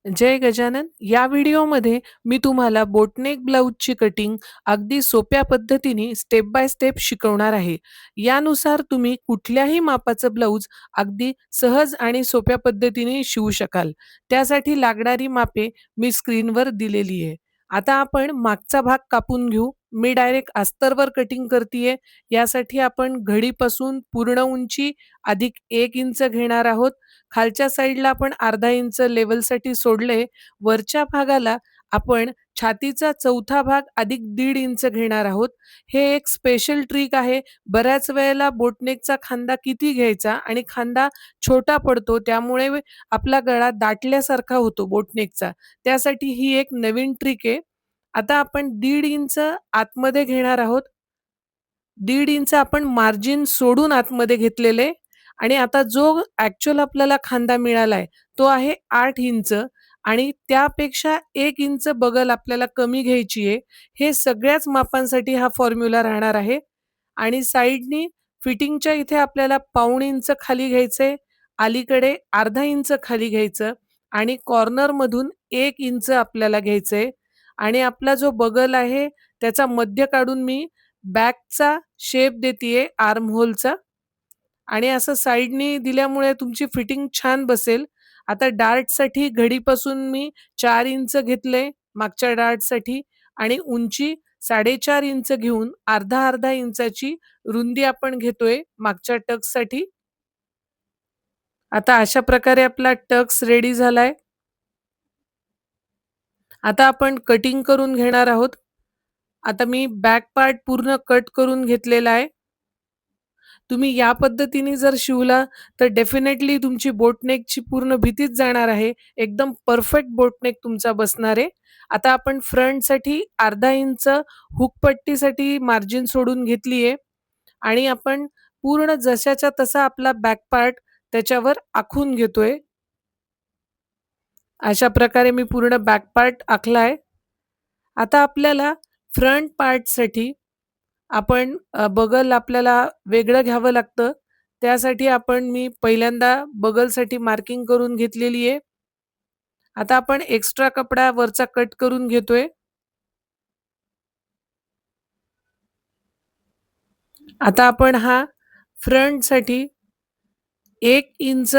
जय गजानन. या व्हिडिओमध्ये मी तुम्हाला बोटनेक ब्लाऊजची कटिंग अगदी सोप्या पद्धतीने स्टेप बाय स्टेप शिकवणार आहे. यानुसार तुम्ही कुठल्याही मापाचं ब्लाऊज अगदी सहज आणि सोप्या पद्धतीने शिवू शकाल. त्यासाठी लागणारी मापे मी स्क्रीनवर दिलेली आहे. आता आपण मागचा भाग कापून घेऊ. मी डायरेक्ट अस्तरवर कटिंग करतीये. यासाठी आपण घडीपासून पूर्ण उंची अधिक 1 इंच घेणार आहोत. खालच्या साईडला आपण अर्धा इंच लेवलसाठी सोडले. वरच्या भागाला आपण छातीचा चौथा भाग अधिक 1.5 इंच घेणार आहोत. हे एक स्पेशल ट्रिक आहे. बऱ्याच वेळेला बोटनेकचा खांदा किती घ्यायचा आणि खांदा छोटा पडतो, त्यामुळे आपला गळा दाटल्यासारखा होतो बोटनेकचा. त्यासाठी ही एक नवीन ट्रिक आहे. आता आपण 1.5 इंच आतमध्ये घेणार आहोत. 1.5 इंच आपण मार्जिन सोडून आतमध्ये घेतलेले आणि आता जो ॲक्चुअल आपल्याला खांदा मिळालाय, तो आहे 8 इंच आणि त्यापेक्षा 1 इंच बगल आपल्याला कमी घ्यायची आहे. हे सगळ्याच मापांसाठी हा फॉर्म्युला राहणार आहे आणि साइडनी फिटिंगच्या इथे आपल्याला पाऊण इंच खाली घ्यायचंय, अलीकडे अर्धा इंच खाली घ्यायचं आणि कॉर्नरमधून 1 इंच आपल्याला घ्यायचंय आणि आपला जो बगल आहे त्याचा मध्य काढून मी बॅकचा शेप देतीये आर्म होलचा आणि असं साइडनी दिल्यामुळे तुमची फिटिंग छान बसेल. आता डार्टसाठी घडीपासून मी 4 इंच घेतलंय मागच्या डार्टसाठी आणि उंची 4.5 इंच घेऊन अर्धा-अर्धा इंचाची रुंदी आपण घेतोय मागच्या टक्ससाठी. आता अशा प्रकारे आपला टक्स रेडी झालाय. आता आपण कटिंग करून घेणार आहोत. आता मी बॅक पार्ट पूर्ण कट करून घेतलेला आहे. तुम्ही या पद्धतीने जर शिवला तर डेफिनेटली तुमची बोटनेकची पूर्ण भीतीच जाणार आहे. एकदम परफेक्ट बोटनेक तुमचा बसणार आहे. आता आपण फ्रंटसाठी अर्धा इंच हुक पट्टीसाठी मार्जिन सोडून घेतली आहे आणि आपण पूर्ण जशाच्या तसा आपला बॅक पार्ट त्याच्यावर आखून घेतोय. अशा प्रकारे मी पूर्ण बॅक पार्ट आखलाय. आता आपल्याला फ्रंट पार्टसाठी आपण बगल आपल्याला वेगळं घ्यावं लागतं. त्यासाठी मी पहिल्यांदा बगलसाठी मार्किंग करून घेतलेली आहे. आता आपण एक्स्ट्रा कपडा वरचा कट करून घेतोय. आता आपण हा फ्रंटसाठी 1 इंच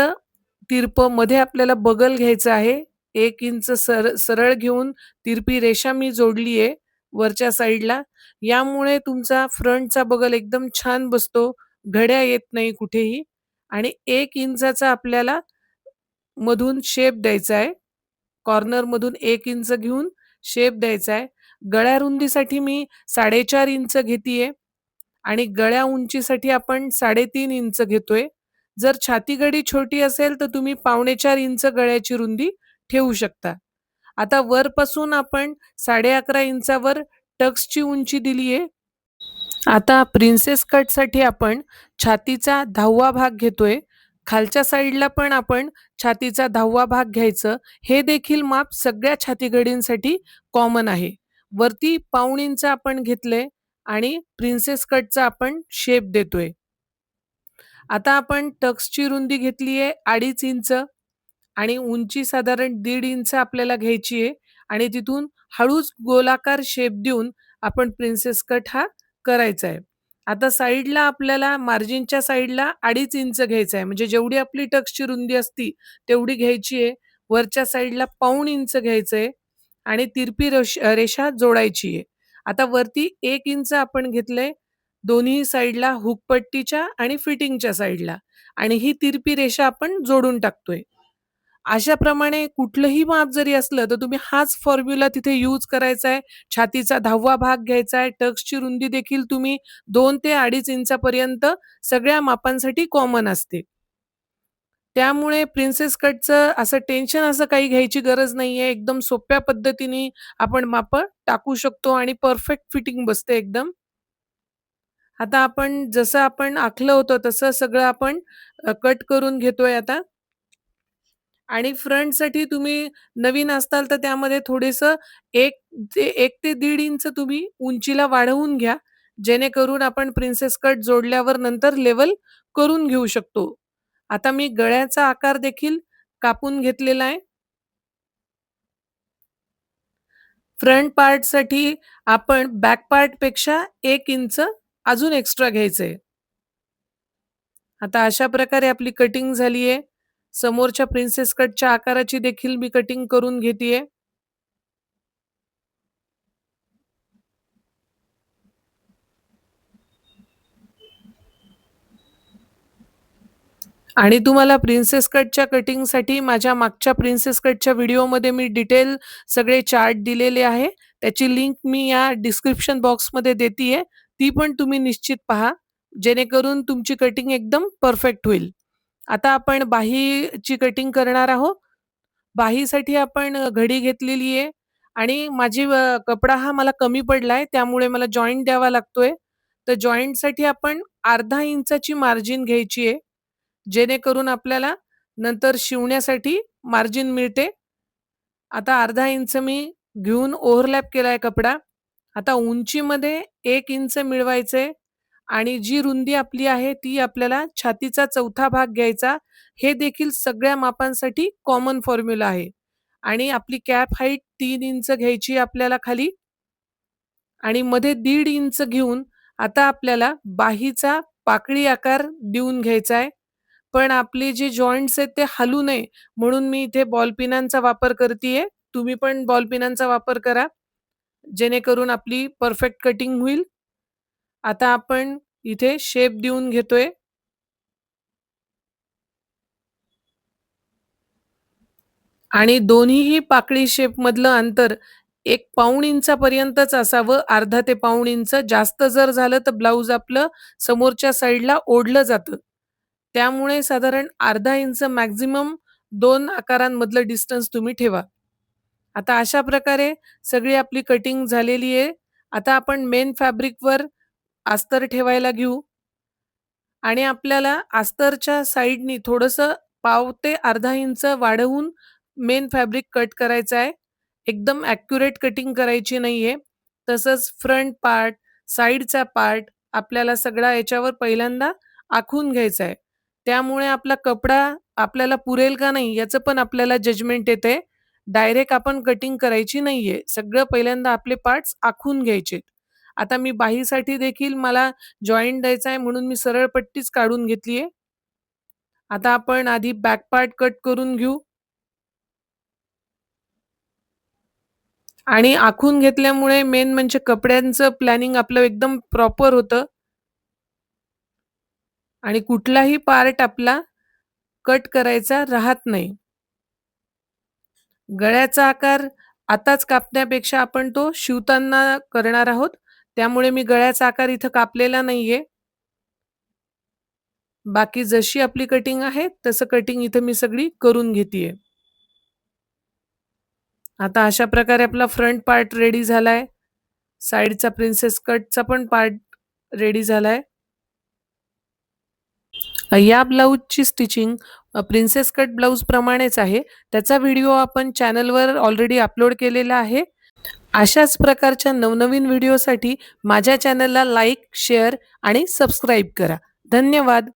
तिरपं मध्ये आपल्याला बगल घ्यायचं आहे. 1 इंच सरळ घेऊन तिरपी रेषा मी जोडली आहे वरच्या साईडला. यामुळे तुमचा फ्रंटचा बगल एकदम छान बसतो, घड्या येत नाही कुठेही आणि 1 इंचाचा आपल्याला मधून शेप द्यायचा आहे. कॉर्नरमधून 1 इंच घेऊन शेप द्यायचा आहे. गळ्या रुंदीसाठी मी 4.5 इंच घेतीये आणि गळ्या उंचीसाठी आपण 3.5 इंच घेतोय. जर छाती गडी छोटी असेल तर तुम्ही 4.25 इंच गळ्याची रुंदी ठेवू शकता. आता वरपासून आपण 11.5 इंचावर टक्सची उंची दिली आहे. आता प्रिन्सेस कटसाठी आपण छातीचा 10वा भाग घेतोय. खालच्या साईडला पण आपण छातीचा 10वा भाग घ्यायचं. हे देखील माप सगळ्या छातीगडींसाठी कॉमन आहे. वरती पाऊण इंच आपण घेतलंय आणि प्रिन्सेस कटचा आपण शेप देतोय. आता आपण टक्सची रुंदी घेतली आहे 2.5 इंच आणि उंची साधारण 1.5 इंच आपल्याला घ्यायची आहे आणि तिथून हळूच गोलाकार शेप देऊन आपण प्रिन्सेस कट हा करायचा आहे. आता साईडला आपल्याला मार्जिनच्या साईडला 2.5 इंच घ्यायचं आहे. म्हणजे जेवढी आपली टक्सची रुंदी असती तेवढी घ्यायची आहे. वरच्या साईडला पाऊण इंच घ्यायचं आहे आणि तिरपी रेषा जोडायची आहे. आता वरती 1 इंच आपण घेतलंय दोन्ही साईडला हुकपट्टीच्या आणि फिटिंगच्या साईडला आणि ही तिरपी रेषा आपण जोडून टाकतोय. अशाप्रमाणे कुठलंही माप जरी असलं तर तुम्ही हाच फॉर्म्युला तिथे यूज करायचा आहे. छातीचा 10वा भाग घ्यायचा आहे. टक्सची रुंदी देखील तुम्ही 2 ते 2.5 इंचापर्यंत सगळ्या मापांसाठी कॉमन असते. त्यामुळे प्रिन्सेस कटचं असं टेन्शन असं काही घ्यायची गरज नाहीये. एकदम सोप्या पद्धतीने आपण मापं टाकू शकतो आणि परफेक्ट फिटिंग बसते एकदम. आता आपण जसं आपण आखलं होतं तसं सगळं आपण कट करून घेतोय आता. आणि फ्रंटसाठी तुम्ही नवीन असताल तर त्यामध्ये थोडेसं 1 ते 1.5 इंच तुम्ही उंचीला वाढवून घ्या. जेणेकरून आपण प्रिन्सेस कट जोडल्यावर नंतर लेवल करून घेऊ शकतो. आता मी गळ्याचा आकार देखील कापून घेतलेला आहे. फ्रंट पार्टसाठी आपण बॅक पार्टपेक्षा 1 इंच अजून एक्स्ट्रा घ्यायचंय. आता अशा प्रकारे आपली कटिंग झालीये. समोरच्या प्रिन्सेस कटच्या आकाराची देखील मी कटिंग करून घेतीये. आणि तुम्हाला प्रिन्सेस कटच्या कटिंगसाठी माझ्या मागच्या प्रिन्सेस कटच्या व्हिडिओमध्ये मी डिटेल सगळे चार्ट दिलेले आहे. त्याची लिंक मी या डिस्क्रिप्शन बॉक्समध्ये देतीये. ती पण तुम्ही निश्चित पहा, जेणेकरून तुमची कटिंग एकदम परफेक्ट होईल. आता आपण बाहीची कटिंग करणार आहोत. बाहीसाठी आपण घडी घेतलेली आहे आणि माझी कपडा हा मला कमी पडलाय, त्यामुळे मला जॉइंट द्यावा लागतोय. तर जॉइंटसाठी आपण अर्धा इंचाची मार्जिन घ्यायची आहे. जेणेकरून आपल्याला नंतर शिवण्यासाठी मार्जिन मिळते. आता अर्धा इंच मी घेऊन ओव्हरलॅप केलाय कपडा. आता उंचीमध्ये 1 इंच मिळवायचंय आणि जी रुंदी आपली आहे ती आपल्याला छातीचा 4था भाग घ्यायचा. हे देखील सगळ्या मापांसाठी कॉमन फॉर्म्युला आहे. आणि आपली कॅप हाईट 3 इंच घ्यायची आपल्याला खाली आणि मध्ये 1.5 इंच घेऊन आता आपल्याला बाहीचा पाकळी आकार देऊन घ्यायचा आहे. पण आपले जे जॉइंट्स आहेत ते हलू नये म्हणून मी इथे बॉल पिनांचा वापर करतीये. तुम्ही पण बॉल पिनांचा वापर करा, जेणेकरून आपली परफेक्ट कटिंग होईल. आता आपण इथे शेप देऊन घेतोय. आणि दोन्हीही पाकळी शेपमधलं अंतर 1 पाऊण इंचापर्यंतच असावं. अर्धा ते पाऊण इंच. जास्त जर झालं तर ब्लाउज आपलं समोरच्या साईडला ओढलं जातं. त्यामुळे साधारण अर्धा इंच मॅक्सिमम 2 आकारांमधलं डिस्टन्स तुम्ही ठेवा. आता अशा प्रकारे सगळी आपली कटिंग झालेली आहे. आता आपण मेन फॅब्रिकवर अस्तर ठेवायला घेऊ आणि आपल्याला अस्तरच्या साइडनी थोडंसं पाव ते अर्धा इंच वाढवून मेन फॅब्रिक कट करायचं आहे. एकदम ॲक्युरेट कटिंग करायची नाहीये. तसंच फ्रंट पार्ट, साइडचा पार्ट आपल्याला सगळा याच्यावर पहिल्यांदा आखून घ्यायचा आहे. त्यामुळे आपला कपडा आपल्याला पुरेल का नाही याचं पण आपल्याला जजमेंट येते. डायरेक्ट आपण कटिंग करायची नाहीये. सगळं पहिल्यांदा आपले पार्ट्स आखून घ्यायचेत. आता मी बाहीसाठी देखील मला जॉइंट द्यायचा आहे म्हणून मी सरळ पट्टीच काढून घेतली आहे. आता आपण आधी बॅक पार्ट कट करून घेऊ आणि आखून घेतल्यामुळे मेन म्हणजे कपड्यांचं प्लॅनिंग आपलं एकदम प्रॉपर होतं आणि कुठलाही पार्ट आपला कट करायचा राहत नाही. गळ्याचा आकार आताच कापण्यापेक्षा आपण तो शिवताना करणार आहोत. त्यामुळे मी गळ्याचा आकार इथं कापलेला नाहीये. बाकी जशी आपली कटिंग आहे तसं कटिंग इथं मी सगळी करून घेतीये. आता अशा प्रकारे आपला फ्रंट पार्ट रेडी झालाय. साइडचा प्रिन्सेस कटचा पण पार्ट रेडी झालाय. या ब्लाउजची स्टिचिंग प्रिन्सेस कट ब्लाउज प्रमाणेच आहे. त्याचा व्हिडिओ आपण चॅनलवर ऑलरेडी अपलोड केलेला आहे. अशाच प्रकारच्या नवनवीन व्हिडिओसाठी माझ्या चॅनलला लाईक, शेअर आणि सबस्क्राईब करा. धन्यवाद.